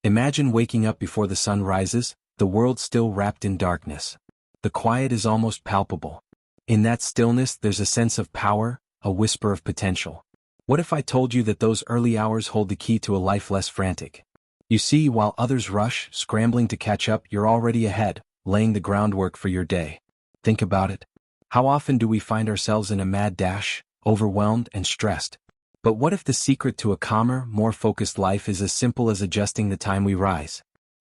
Imagine waking up before the sun rises, the world still wrapped in darkness. The quiet is almost palpable. In that stillness there's a sense of power, a whisper of potential. What if I told you that those early hours hold the key to a life less frantic? You see, while others rush, scrambling to catch up, you're already ahead, laying the groundwork for your day. Think about it. How often do we find ourselves in a mad dash, overwhelmed and stressed? But what if the secret to a calmer, more focused life is as simple as adjusting the time we rise?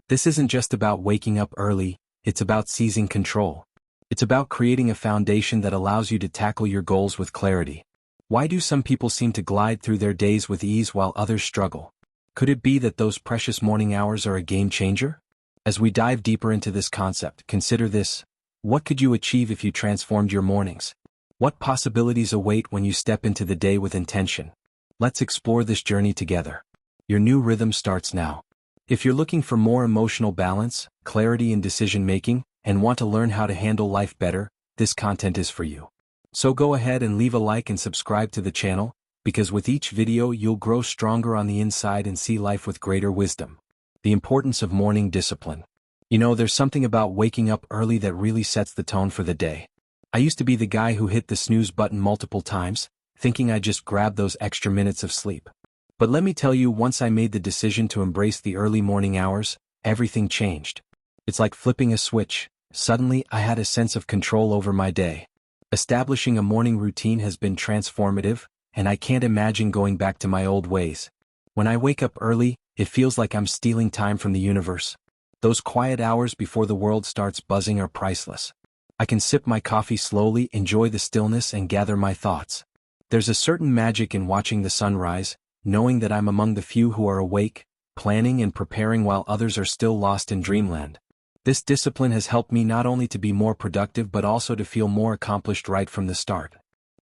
This isn't just about waking up early, it's about seizing control. It's about creating a foundation that allows you to tackle your goals with clarity. Why do some people seem to glide through their days with ease while others struggle? Could it be that those precious morning hours are a game changer? As we dive deeper into this concept, consider this. What could you achieve if you transformed your mornings? What possibilities await when you step into the day with intention? Let's explore this journey together. Your new rhythm starts now. If you're looking for more emotional balance, clarity in decision-making, and want to learn how to handle life better, this content is for you. So go ahead and leave a like and subscribe to the channel, because with each video you'll grow stronger on the inside and see life with greater wisdom. The importance of morning discipline. You know, there's something about waking up early that really sets the tone for the day. I used to be the guy who hit the snooze button multiple times, thinking I'd just grab those extra minutes of sleep. But let me tell you, once I made the decision to embrace the early morning hours, everything changed. It's like flipping a switch. Suddenly, I had a sense of control over my day. Establishing a morning routine has been transformative, and I can't imagine going back to my old ways. When I wake up early, it feels like I'm stealing time from the universe. Those quiet hours before the world starts buzzing are priceless. I can sip my coffee slowly, enjoy the stillness, and gather my thoughts. There's a certain magic in watching the sun rise, knowing that I'm among the few who are awake, planning and preparing while others are still lost in dreamland. This discipline has helped me not only to be more productive but also to feel more accomplished right from the start.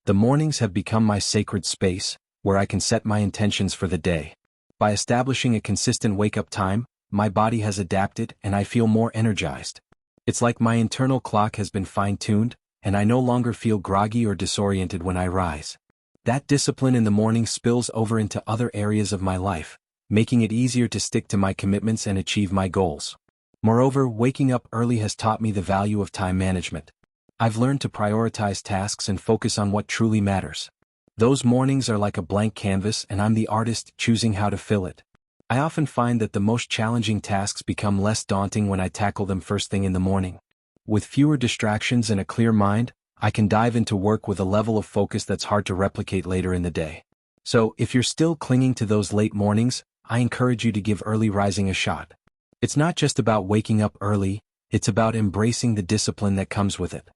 The mornings have become my sacred space, where I can set my intentions for the day. By establishing a consistent wake-up time, my body has adapted and I feel more energized. It's like my internal clock has been fine-tuned, and I no longer feel groggy or disoriented when I rise. That discipline in the morning spills over into other areas of my life, making it easier to stick to my commitments and achieve my goals. Moreover, waking up early has taught me the value of time management. I've learned to prioritize tasks and focus on what truly matters. Those mornings are like a blank canvas and I'm the artist choosing how to fill it. I often find that the most challenging tasks become less daunting when I tackle them first thing in the morning. With fewer distractions and a clear mind, I can dive into work with a level of focus that's hard to replicate later in the day. So, if you're still clinging to those late mornings, I encourage you to give early rising a shot. It's not just about waking up early, it's about embracing the discipline that comes with it.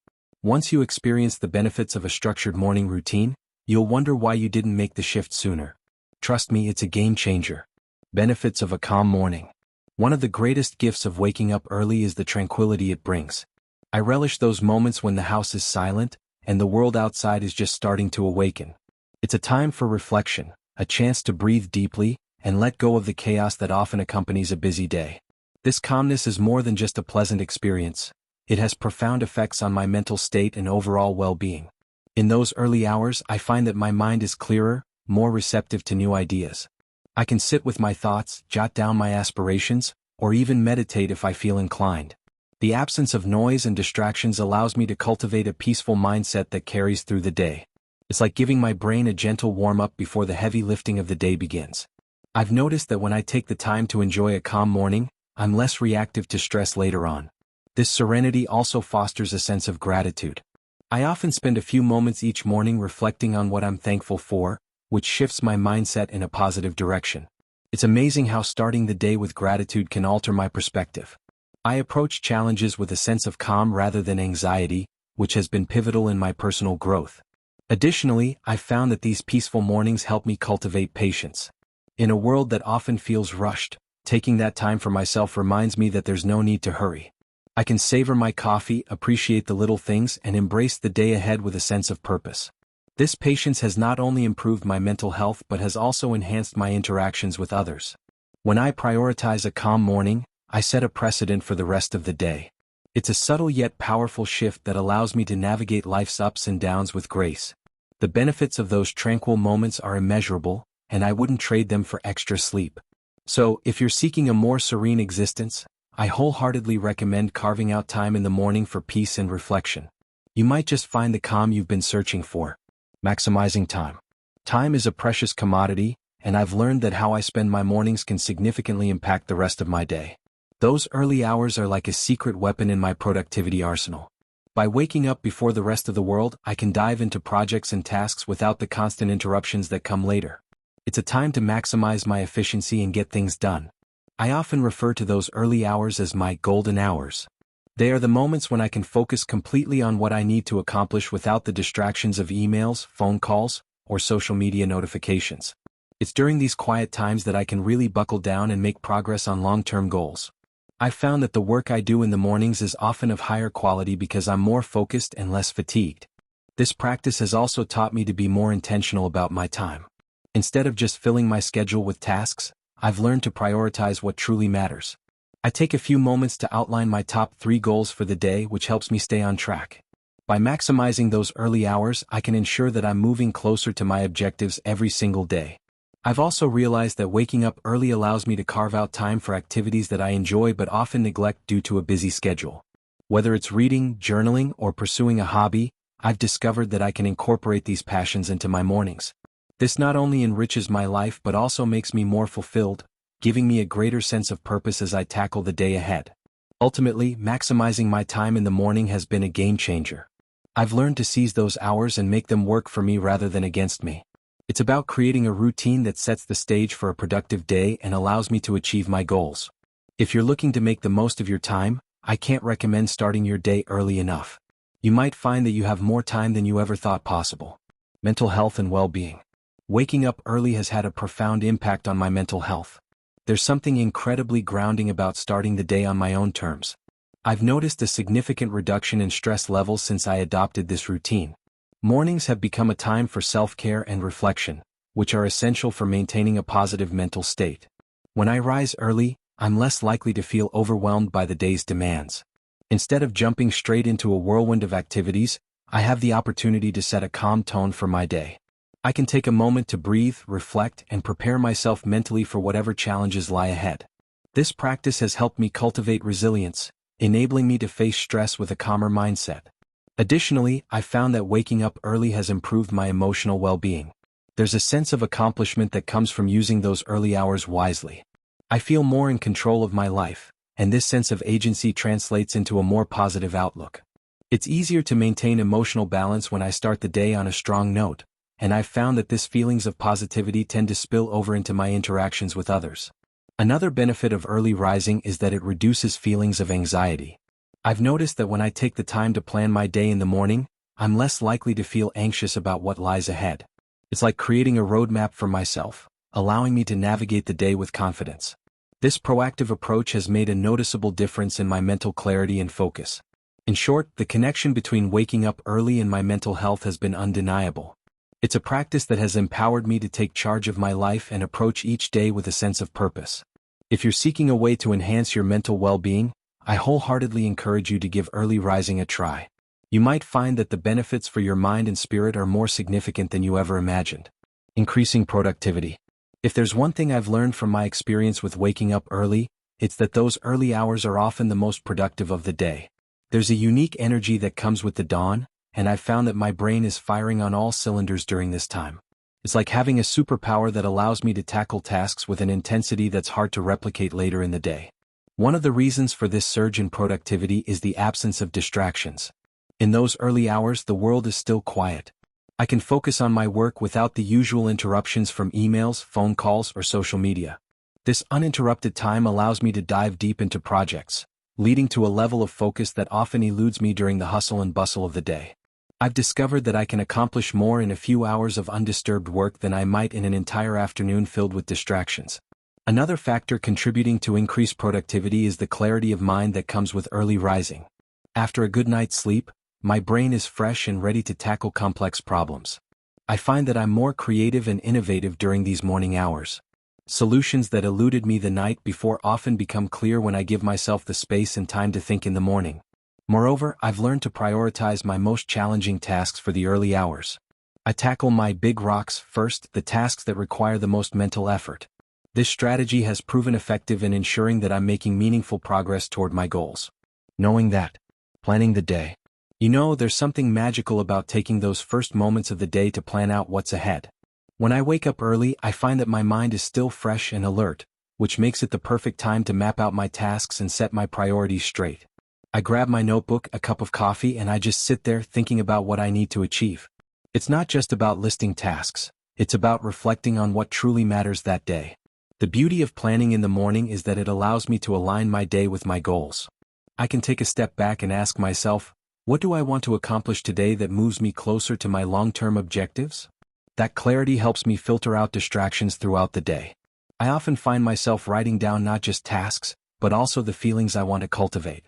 Once you experience the benefits of a structured morning routine, you'll wonder why you didn't make the shift sooner. Trust me, it's a game changer. Benefits of a calm morning. One of the greatest gifts of waking up early is the tranquility it brings. I relish those moments when the house is silent, and the world outside is just starting to awaken. It's a time for reflection, a chance to breathe deeply, and let go of the chaos that often accompanies a busy day. This calmness is more than just a pleasant experience. It has profound effects on my mental state and overall well-being. In those early hours, I find that my mind is clearer, more receptive to new ideas. I can sit with my thoughts, jot down my aspirations, or even meditate if I feel inclined. The absence of noise and distractions allows me to cultivate a peaceful mindset that carries through the day. It's like giving my brain a gentle warm-up before the heavy lifting of the day begins. I've noticed that when I take the time to enjoy a calm morning, I'm less reactive to stress later on. This serenity also fosters a sense of gratitude. I often spend a few moments each morning reflecting on what I'm thankful for, which shifts my mindset in a positive direction. It's amazing how starting the day with gratitude can alter my perspective. I approach challenges with a sense of calm rather than anxiety, which has been pivotal in my personal growth. Additionally, I've found that these peaceful mornings help me cultivate patience. In a world that often feels rushed, taking that time for myself reminds me that there's no need to hurry. I can savor my coffee, appreciate the little things, and embrace the day ahead with a sense of purpose. This patience has not only improved my mental health but has also enhanced my interactions with others. When I prioritize a calm morning, I set a precedent for the rest of the day. It's a subtle yet powerful shift that allows me to navigate life's ups and downs with grace. The benefits of those tranquil moments are immeasurable, and I wouldn't trade them for extra sleep. So, if you're seeking a more serene existence, I wholeheartedly recommend carving out time in the morning for peace and reflection. You might just find the calm you've been searching for. Maximizing time. Time is a precious commodity, and I've learned that how I spend my mornings can significantly impact the rest of my day. Those early hours are like a secret weapon in my productivity arsenal. By waking up before the rest of the world, I can dive into projects and tasks without the constant interruptions that come later. It's a time to maximize my efficiency and get things done. I often refer to those early hours as my golden hours. They are the moments when I can focus completely on what I need to accomplish without the distractions of emails, phone calls, or social media notifications. It's during these quiet times that I can really buckle down and make progress on long-term goals. I've found that the work I do in the mornings is often of higher quality because I'm more focused and less fatigued. This practice has also taught me to be more intentional about my time. Instead of just filling my schedule with tasks, I've learned to prioritize what truly matters. I take a few moments to outline my top 3 goals for the day, which helps me stay on track. By maximizing those early hours, I can ensure that I'm moving closer to my objectives every single day. I've also realized that waking up early allows me to carve out time for activities that I enjoy but often neglect due to a busy schedule. Whether it's reading, journaling, or pursuing a hobby, I've discovered that I can incorporate these passions into my mornings. This not only enriches my life but also makes me more fulfilled, giving me a greater sense of purpose as I tackle the day ahead. Ultimately, maximizing my time in the morning has been a game changer. I've learned to seize those hours and make them work for me rather than against me. It's about creating a routine that sets the stage for a productive day and allows me to achieve my goals. If you're looking to make the most of your time, I can't recommend starting your day early enough. You might find that you have more time than you ever thought possible. Mental health and well-being. Waking up early has had a profound impact on my mental health. There's something incredibly grounding about starting the day on my own terms. I've noticed a significant reduction in stress levels since I adopted this routine. Mornings have become a time for self-care and reflection, which are essential for maintaining a positive mental state. When I rise early, I'm less likely to feel overwhelmed by the day's demands. Instead of jumping straight into a whirlwind of activities, I have the opportunity to set a calm tone for my day. I can take a moment to breathe, reflect, and prepare myself mentally for whatever challenges lie ahead. This practice has helped me cultivate resilience, enabling me to face stress with a calmer mindset. Additionally, I've found that waking up early has improved my emotional well-being. There's a sense of accomplishment that comes from using those early hours wisely. I feel more in control of my life, and this sense of agency translates into a more positive outlook. It's easier to maintain emotional balance when I start the day on a strong note, and I've found that these feelings of positivity tend to spill over into my interactions with others. Another benefit of early rising is that it reduces feelings of anxiety. I've noticed that when I take the time to plan my day in the morning, I'm less likely to feel anxious about what lies ahead. It's like creating a roadmap for myself, allowing me to navigate the day with confidence. This proactive approach has made a noticeable difference in my mental clarity and focus. In short, the connection between waking up early and my mental health has been undeniable. It's a practice that has empowered me to take charge of my life and approach each day with a sense of purpose. If you're seeking a way to enhance your mental well-being, I wholeheartedly encourage you to give early rising a try. You might find that the benefits for your mind and spirit are more significant than you ever imagined. Increasing productivity. If there's one thing I've learned from my experience with waking up early, it's that those early hours are often the most productive of the day. There's a unique energy that comes with the dawn, and I've found that my brain is firing on all cylinders during this time. It's like having a superpower that allows me to tackle tasks with an intensity that's hard to replicate later in the day. One of the reasons for this surge in productivity is the absence of distractions. In those early hours, the world is still quiet. I can focus on my work without the usual interruptions from emails, phone calls, or social media. This uninterrupted time allows me to dive deep into projects, leading to a level of focus that often eludes me during the hustle and bustle of the day. I've discovered that I can accomplish more in a few hours of undisturbed work than I might in an entire afternoon filled with distractions. Another factor contributing to increased productivity is the clarity of mind that comes with early rising. After a good night's sleep, my brain is fresh and ready to tackle complex problems. I find that I'm more creative and innovative during these morning hours. Solutions that eluded me the night before often become clear when I give myself the space and time to think in the morning. Moreover, I've learned to prioritize my most challenging tasks for the early hours. I tackle my big rocks first, the tasks that require the most mental effort. This strategy has proven effective in ensuring that I'm making meaningful progress toward my goals. Knowing that. Planning the day. There's something magical about taking those first moments of the day to plan out what's ahead. When I wake up early, I find that my mind is still fresh and alert, which makes it the perfect time to map out my tasks and set my priorities straight. I grab my notebook, a cup of coffee, and I just sit there thinking about what I need to achieve. It's not just about listing tasks, it's about reflecting on what truly matters that day. The beauty of planning in the morning is that it allows me to align my day with my goals. I can take a step back and ask myself, what do I want to accomplish today that moves me closer to my long-term objectives? That clarity helps me filter out distractions throughout the day. I often find myself writing down not just tasks, but also the feelings I want to cultivate.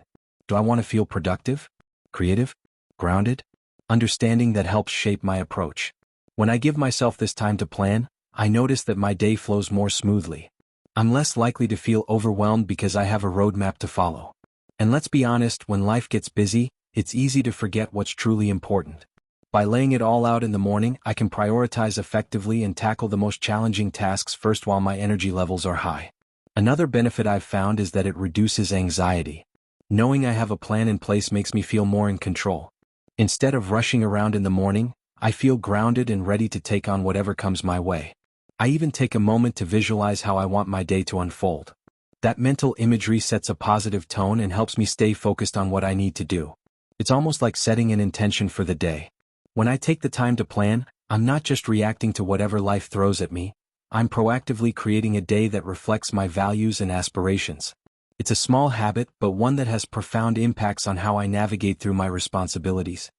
Do I want to feel productive, creative, grounded? Understanding that helps shape my approach. When I give myself this time to plan, I notice that my day flows more smoothly. I'm less likely to feel overwhelmed because I have a roadmap to follow. And let's be honest, when life gets busy, it's easy to forget what's truly important. By laying it all out in the morning, I can prioritize effectively and tackle the most challenging tasks first while my energy levels are high. Another benefit I've found is that it reduces anxiety. Knowing I have a plan in place makes me feel more in control. Instead of rushing around in the morning, I feel grounded and ready to take on whatever comes my way. I even take a moment to visualize how I want my day to unfold. That mental imagery sets a positive tone and helps me stay focused on what I need to do. It's almost like setting an intention for the day. When I take the time to plan, I'm not just reacting to whatever life throws at me, I'm proactively creating a day that reflects my values and aspirations. It's a small habit, but one that has profound impacts on how I navigate through my responsibilities.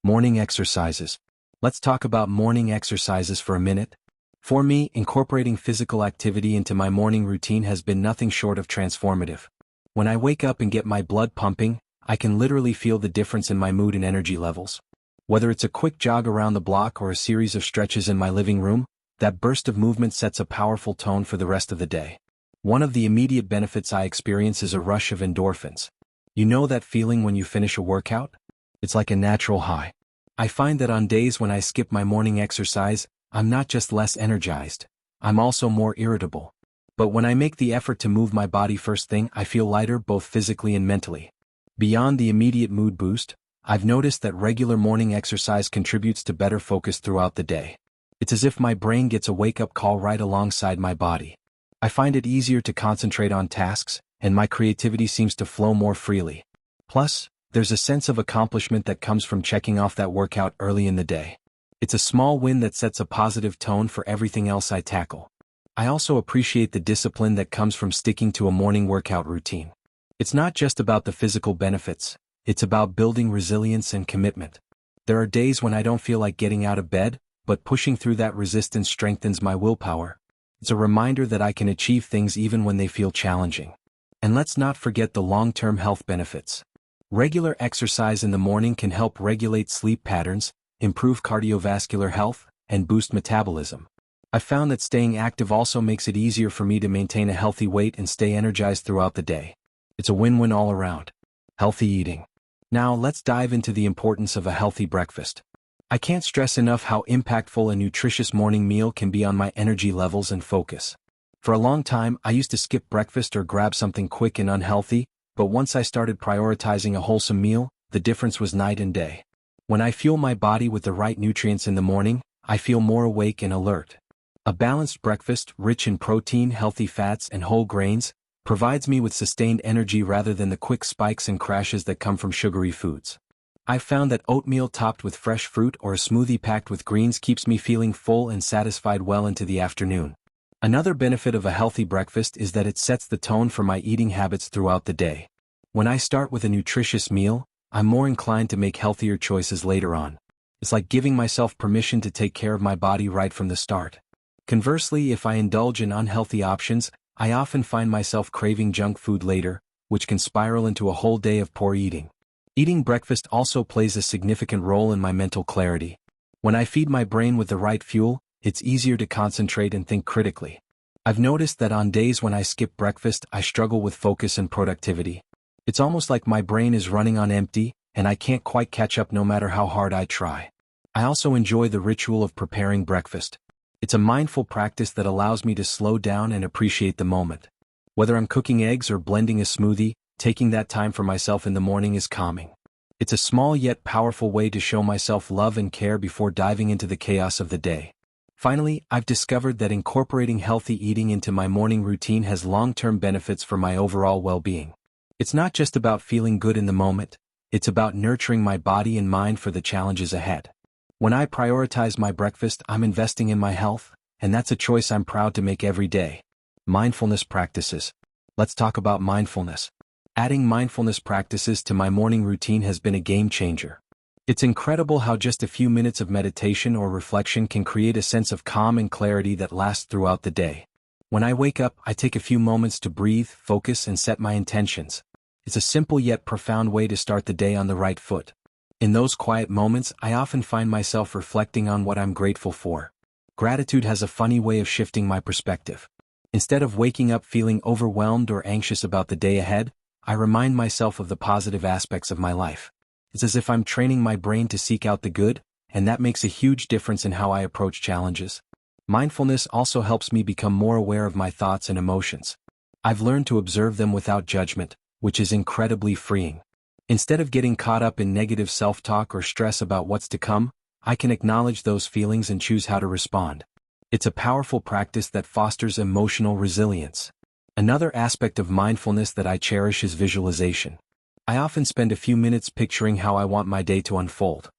Morning exercises. Let's talk about morning exercises for a minute. For me, incorporating physical activity into my morning routine has been nothing short of transformative. When I wake up and get my blood pumping, I can literally feel the difference in my mood and energy levels. Whether it's a quick jog around the block or a series of stretches in my living room, that burst of movement sets a powerful tone for the rest of the day. One of the immediate benefits I experience is a rush of endorphins. You know that feeling when you finish a workout? It's like a natural high. I find that on days when I skip my morning exercise, I'm not just less energized, I'm also more irritable. But when I make the effort to move my body first thing, I feel lighter both physically and mentally. Beyond the immediate mood boost, I've noticed that regular morning exercise contributes to better focus throughout the day. It's as if my brain gets a wake-up call right alongside my body. I find it easier to concentrate on tasks, and my creativity seems to flow more freely. Plus, there's a sense of accomplishment that comes from checking off that workout early in the day. It's a small win that sets a positive tone for everything else I tackle. I also appreciate the discipline that comes from sticking to a morning workout routine. It's not just about the physical benefits, it's about building resilience and commitment. There are days when I don't feel like getting out of bed, but pushing through that resistance strengthens my willpower. It's a reminder that I can achieve things even when they feel challenging. And let's not forget the long-term health benefits. Regular exercise in the morning can help regulate sleep patterns, improve cardiovascular health, and boost metabolism. I've found that staying active also makes it easier for me to maintain a healthy weight and stay energized throughout the day. It's a win-win all around. Healthy eating. Now let's dive into the importance of a healthy breakfast. I can't stress enough how impactful a nutritious morning meal can be on my energy levels and focus. For a long time, I used to skip breakfast or grab something quick and unhealthy, but once I started prioritizing a wholesome meal, the difference was night and day. When I fuel my body with the right nutrients in the morning, I feel more awake and alert. A balanced breakfast, rich in protein, healthy fats, and whole grains, provides me with sustained energy rather than the quick spikes and crashes that come from sugary foods. I've found that oatmeal topped with fresh fruit or a smoothie packed with greens keeps me feeling full and satisfied well into the afternoon. Another benefit of a healthy breakfast is that it sets the tone for my eating habits throughout the day. When I start with a nutritious meal, I'm more inclined to make healthier choices later on. It's like giving myself permission to take care of my body right from the start. Conversely, if I indulge in unhealthy options, I often find myself craving junk food later, which can spiral into a whole day of poor eating. Eating breakfast also plays a significant role in my mental clarity. When I feed my brain with the right fuel, it's easier to concentrate and think critically. I've noticed that on days when I skip breakfast, I struggle with focus and productivity. It's almost like my brain is running on empty, and I can't quite catch up no matter how hard I try. I also enjoy the ritual of preparing breakfast. It's a mindful practice that allows me to slow down and appreciate the moment. Whether I'm cooking eggs or blending a smoothie, taking that time for myself in the morning is calming. It's a small yet powerful way to show myself love and care before diving into the chaos of the day. Finally, I've discovered that incorporating healthy eating into my morning routine has long-term benefits for my overall well-being. It's not just about feeling good in the moment, it's about nurturing my body and mind for the challenges ahead. When I prioritize my breakfast, I'm investing in my health, and that's a choice I'm proud to make every day. Mindfulness practices. Let's talk about mindfulness. Adding mindfulness practices to my morning routine has been a game changer. It's incredible how just a few minutes of meditation or reflection can create a sense of calm and clarity that lasts throughout the day. When I wake up, I take a few moments to breathe, focus, and set my intentions. It's a simple yet profound way to start the day on the right foot. In those quiet moments, I often find myself reflecting on what I'm grateful for. Gratitude has a funny way of shifting my perspective. Instead of waking up feeling overwhelmed or anxious about the day ahead, I remind myself of the positive aspects of my life. It's as if I'm training my brain to seek out the good, and that makes a huge difference in how I approach challenges. Mindfulness also helps me become more aware of my thoughts and emotions. I've learned to observe them without judgment, which is incredibly freeing. Instead of getting caught up in negative self-talk or stress about what's to come, I can acknowledge those feelings and choose how to respond. It's a powerful practice that fosters emotional resilience. Another aspect of mindfulness that I cherish is visualization. I often spend a few minutes picturing how I want my day to unfold.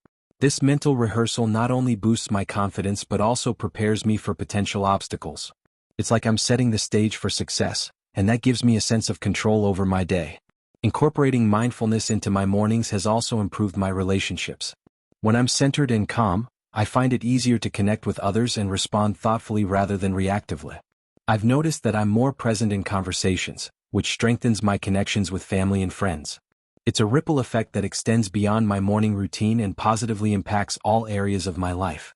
This mental rehearsal not only boosts my confidence but also prepares me for potential obstacles. It's like I'm setting the stage for success, and that gives me a sense of control over my day. Incorporating mindfulness into my mornings has also improved my relationships. When I'm centered and calm, I find it easier to connect with others and respond thoughtfully rather than reactively. I've noticed that I'm more present in conversations, which strengthens my connections with family and friends. It's a ripple effect that extends beyond my morning routine and positively impacts all areas of my life.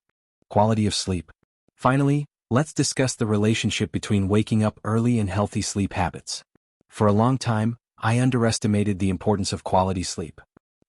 Quality of sleep. Finally, let's discuss the relationship between waking up early and healthy sleep habits. For a long time, I underestimated the importance of quality sleep.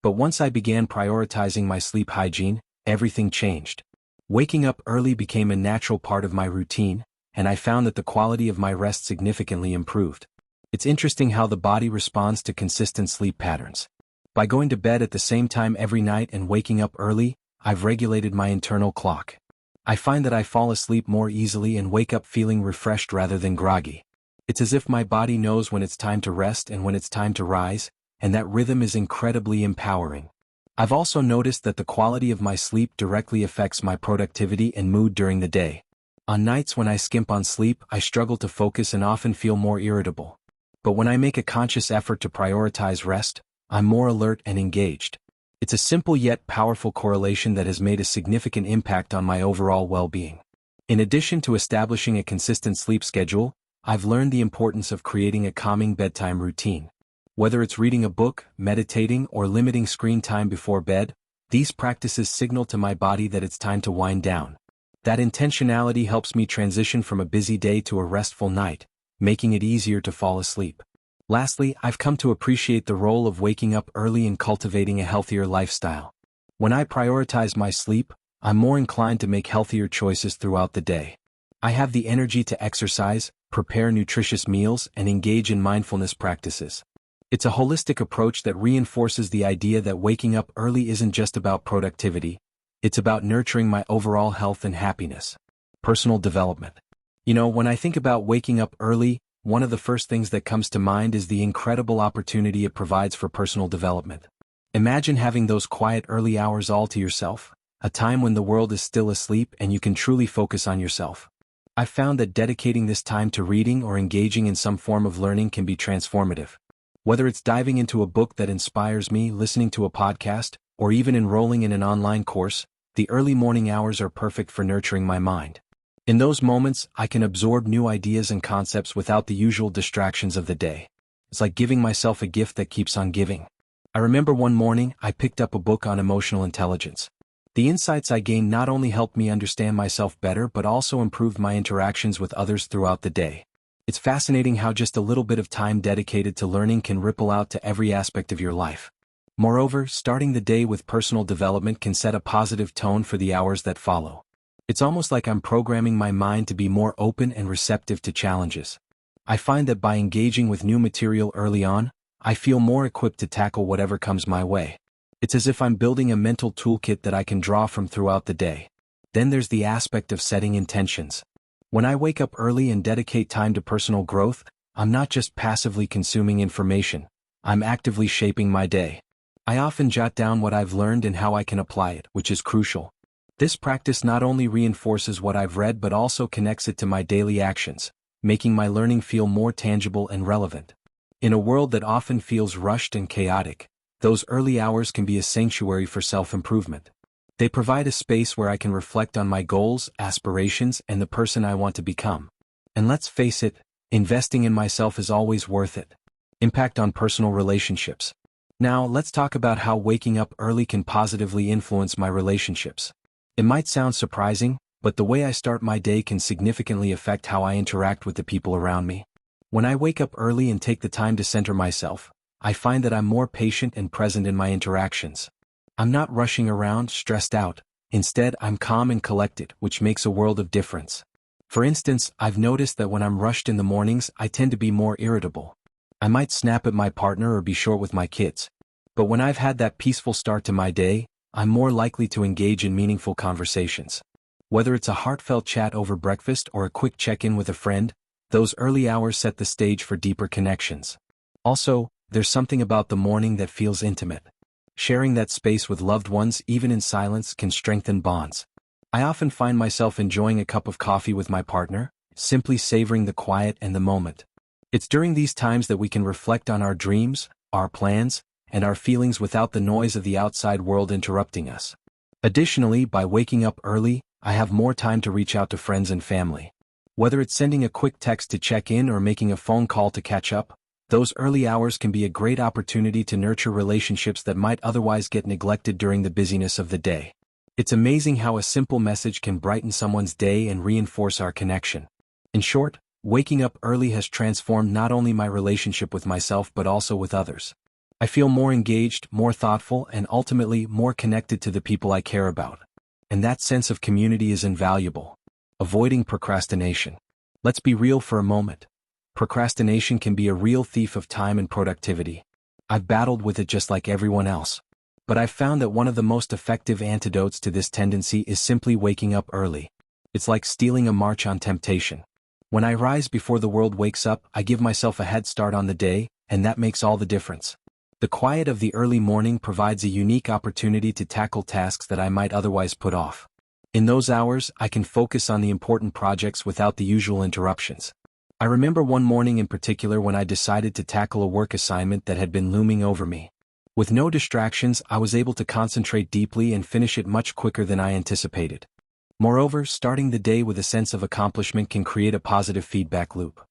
But once I began prioritizing my sleep hygiene, everything changed. Waking up early became a natural part of my routine, and I found that the quality of my rest significantly improved. It's interesting how the body responds to consistent sleep patterns. By going to bed at the same time every night and waking up early, I've regulated my internal clock. I find that I fall asleep more easily and wake up feeling refreshed rather than groggy. It's as if my body knows when it's time to rest and when it's time to rise, and that rhythm is incredibly empowering. I've also noticed that the quality of my sleep directly affects my productivity and mood during the day. On nights when I skimp on sleep, I struggle to focus and often feel more irritable. But when I make a conscious effort to prioritize rest, I'm more alert and engaged. It's a simple yet powerful correlation that has made a significant impact on my overall well-being. In addition to establishing a consistent sleep schedule, I've learned the importance of creating a calming bedtime routine. Whether it's reading a book, meditating, or limiting screen time before bed, these practices signal to my body that it's time to wind down. That intentionality helps me transition from a busy day to a restful night, making it easier to fall asleep. Lastly, I've come to appreciate the role of waking up early in cultivating a healthier lifestyle. When I prioritize my sleep, I'm more inclined to make healthier choices throughout the day. I have the energy to exercise, prepare nutritious meals, and engage in mindfulness practices. It's a holistic approach that reinforces the idea that waking up early isn't just about productivity, it's about nurturing my overall health and happiness. Personal development. When I think about waking up early, one of the first things that comes to mind is the incredible opportunity it provides for personal development. Imagine having those quiet early hours all to yourself, a time when the world is still asleep and you can truly focus on yourself. I've found that dedicating this time to reading or engaging in some form of learning can be transformative. Whether it's diving into a book that inspires me, listening to a podcast, or even enrolling in an online course, the early morning hours are perfect for nurturing my mind. In those moments, I can absorb new ideas and concepts without the usual distractions of the day. It's like giving myself a gift that keeps on giving. I remember one morning, I picked up a book on emotional intelligence. The insights I gained not only helped me understand myself better but also improved my interactions with others throughout the day. It's fascinating how just a little bit of time dedicated to learning can ripple out to every aspect of your life. Moreover, starting the day with personal development can set a positive tone for the hours that follow. It's almost like I'm programming my mind to be more open and receptive to challenges. I find that by engaging with new material early on, I feel more equipped to tackle whatever comes my way. It's as if I'm building a mental toolkit that I can draw from throughout the day. Then there's the aspect of setting intentions. When I wake up early and dedicate time to personal growth, I'm not just passively consuming information, I'm actively shaping my day. I often jot down what I've learned and how I can apply it, which is crucial. This practice not only reinforces what I've read but also connects it to my daily actions, making my learning feel more tangible and relevant. In a world that often feels rushed and chaotic, those early hours can be a sanctuary for self-improvement. They provide a space where I can reflect on my goals, aspirations, and the person I want to become. And let's face it, investing in myself is always worth it. Impact on personal relationships. Now, let's talk about how waking up early can positively influence my relationships. It might sound surprising, but the way I start my day can significantly affect how I interact with the people around me. When I wake up early and take the time to center myself, I find that I'm more patient and present in my interactions. I'm not rushing around, stressed out. Instead, I'm calm and collected, which makes a world of difference. For instance, I've noticed that when I'm rushed in the mornings, I tend to be more irritable. I might snap at my partner or be short with my kids. But when I've had that peaceful start to my day, I'm more likely to engage in meaningful conversations. Whether it's a heartfelt chat over breakfast or a quick check-in with a friend, those early hours set the stage for deeper connections. Also, there's something about the morning that feels intimate. Sharing that space with loved ones, even in silence, can strengthen bonds. I often find myself enjoying a cup of coffee with my partner, simply savoring the quiet and the moment. It's during these times that we can reflect on our dreams, our plans, and our feelings without the noise of the outside world interrupting us. Additionally, by waking up early, I have more time to reach out to friends and family. Whether it's sending a quick text to check in or making a phone call to catch up, those early hours can be a great opportunity to nurture relationships that might otherwise get neglected during the busyness of the day. It's amazing how a simple message can brighten someone's day and reinforce our connection. In short, waking up early has transformed not only my relationship with myself but also with others. I feel more engaged, more thoughtful, and ultimately more connected to the people I care about. And that sense of community is invaluable. Avoiding procrastination. Let's be real for a moment. Procrastination can be a real thief of time and productivity. I've battled with it just like everyone else. But I've found that one of the most effective antidotes to this tendency is simply waking up early. It's like stealing a march on temptation. When I rise before the world wakes up, I give myself a head start on the day, and that makes all the difference. The quiet of the early morning provides a unique opportunity to tackle tasks that I might otherwise put off. In those hours, I can focus on the important projects without the usual interruptions. I remember one morning in particular when I decided to tackle a work assignment that had been looming over me. With no distractions, I was able to concentrate deeply and finish it much quicker than I anticipated. Moreover, starting the day with a sense of accomplishment can create a positive feedback loop.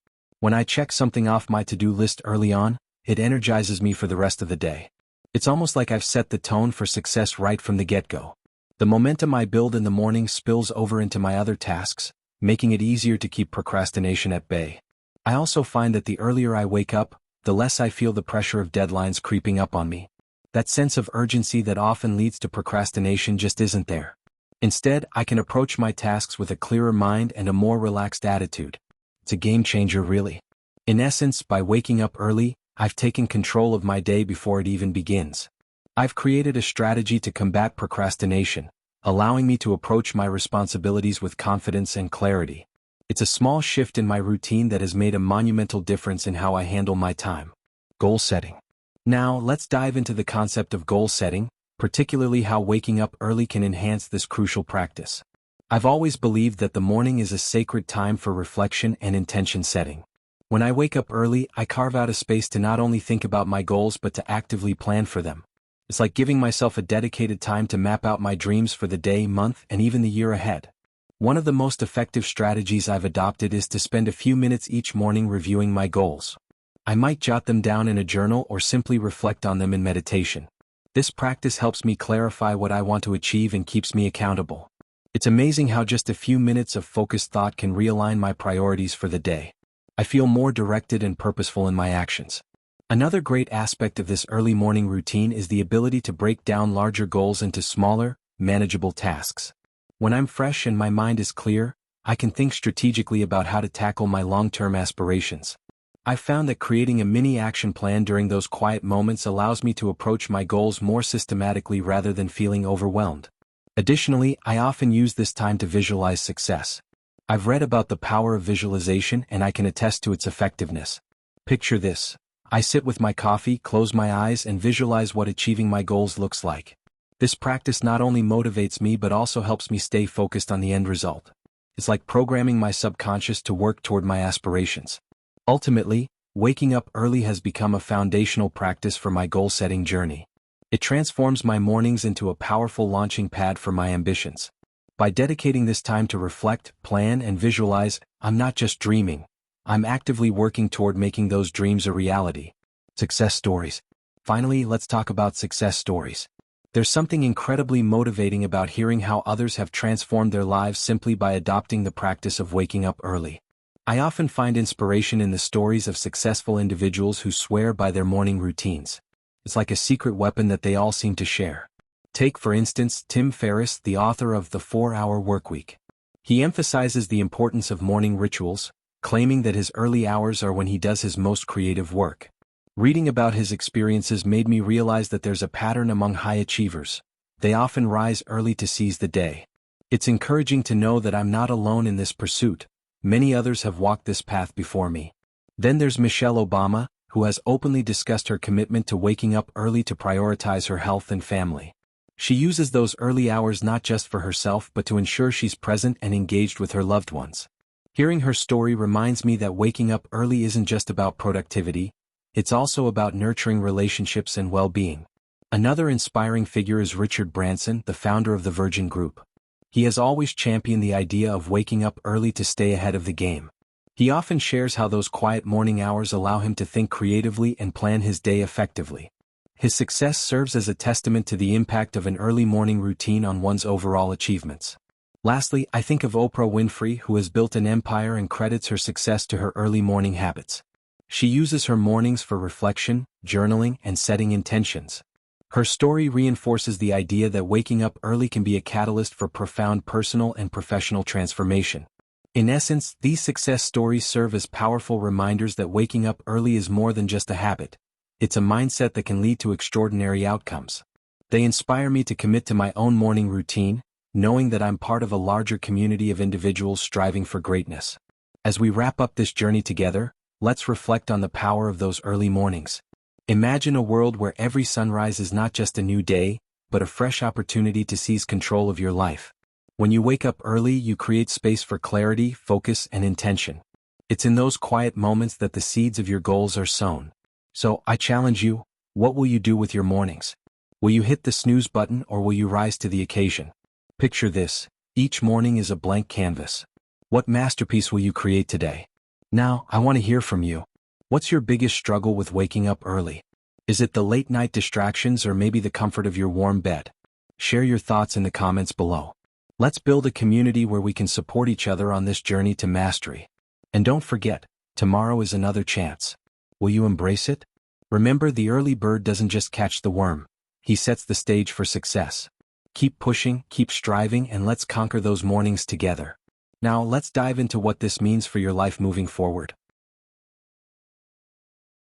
When I check something off my to-do list early on, it energizes me for the rest of the day. It's almost like I've set the tone for success right from the get-go. The momentum I build in the morning spills over into my other tasks, making it easier to keep procrastination at bay. I also find that the earlier I wake up, the less I feel the pressure of deadlines creeping up on me. That sense of urgency that often leads to procrastination just isn't there. Instead, I can approach my tasks with a clearer mind and a more relaxed attitude. It's a game changer, really. In essence, by waking up early, I've taken control of my day before it even begins. I've created a strategy to combat procrastination, allowing me to approach my responsibilities with confidence and clarity. It's a small shift in my routine that has made a monumental difference in how I handle my time. Goal setting. Now, let's dive into the concept of goal setting, particularly how waking up early can enhance this crucial practice. I've always believed that the morning is a sacred time for reflection and intention setting. When I wake up early, I carve out a space to not only think about my goals but to actively plan for them. It's like giving myself a dedicated time to map out my dreams for the day, month, and even the year ahead. One of the most effective strategies I've adopted is to spend a few minutes each morning reviewing my goals. I might jot them down in a journal or simply reflect on them in meditation. This practice helps me clarify what I want to achieve and keeps me accountable. It's amazing how just a few minutes of focused thought can realign my priorities for the day. I feel more directed and purposeful in my actions. Another great aspect of this early morning routine is the ability to break down larger goals into smaller, manageable tasks. When I'm fresh and my mind is clear, I can think strategically about how to tackle my long-term aspirations. I've found that creating a mini action plan during those quiet moments allows me to approach my goals more systematically rather than feeling overwhelmed. Additionally, I often use this time to visualize success. I've read about the power of visualization and I can attest to its effectiveness. Picture this. I sit with my coffee, close my eyes, and visualize what achieving my goals looks like. This practice not only motivates me but also helps me stay focused on the end result. It's like programming my subconscious to work toward my aspirations. Ultimately, waking up early has become a foundational practice for my goal-setting journey. It transforms my mornings into a powerful launching pad for my ambitions. By dedicating this time to reflect, plan, and visualize, I'm not just dreaming. I'm actively working toward making those dreams a reality. Success stories. Finally, let's talk about success stories. There's something incredibly motivating about hearing how others have transformed their lives simply by adopting the practice of waking up early. I often find inspiration in the stories of successful individuals who swear by their morning routines. It's like a secret weapon that they all seem to share. Take, for instance, Tim Ferriss, the author of The 4-Hour Workweek. He emphasizes the importance of morning rituals, claiming that his early hours are when he does his most creative work. Reading about his experiences made me realize that there's a pattern among high achievers. They often rise early to seize the day. It's encouraging to know that I'm not alone in this pursuit. Many others have walked this path before me. Then there's Michelle Obama, who has openly discussed her commitment to waking up early to prioritize her health and family. She uses those early hours not just for herself but to ensure she's present and engaged with her loved ones. Hearing her story reminds me that waking up early isn't just about productivity, it's also about nurturing relationships and well-being. Another inspiring figure is Richard Branson, the founder of the Virgin Group. He has always championed the idea of waking up early to stay ahead of the game. He often shares how those quiet morning hours allow him to think creatively and plan his day effectively. His success serves as a testament to the impact of an early morning routine on one's overall achievements. Lastly, I think of Oprah Winfrey, who has built an empire and credits her success to her early morning habits. She uses her mornings for reflection, journaling, and setting intentions. Her story reinforces the idea that waking up early can be a catalyst for profound personal and professional transformation. In essence, these success stories serve as powerful reminders that waking up early is more than just a habit. It's a mindset that can lead to extraordinary outcomes. They inspire me to commit to my own morning routine, knowing that I'm part of a larger community of individuals striving for greatness. As we wrap up this journey together, let's reflect on the power of those early mornings. Imagine a world where every sunrise is not just a new day, but a fresh opportunity to seize control of your life. When you wake up early, you create space for clarity, focus, and intention. It's in those quiet moments that the seeds of your goals are sown. So, I challenge you, what will you do with your mornings? Will you hit the snooze button or will you rise to the occasion? Picture this, each morning is a blank canvas. What masterpiece will you create today? Now, I want to hear from you. What's your biggest struggle with waking up early? Is it the late-night distractions or maybe the comfort of your warm bed? Share your thoughts in the comments below. Let's build a community where we can support each other on this journey to mastery. And don't forget, tomorrow is another chance. Will you embrace it? Remember, the early bird doesn't just catch the worm. He sets the stage for success. Keep pushing, keep striving, and let's conquer those mornings together. Now, let's dive into what this means for your life moving forward.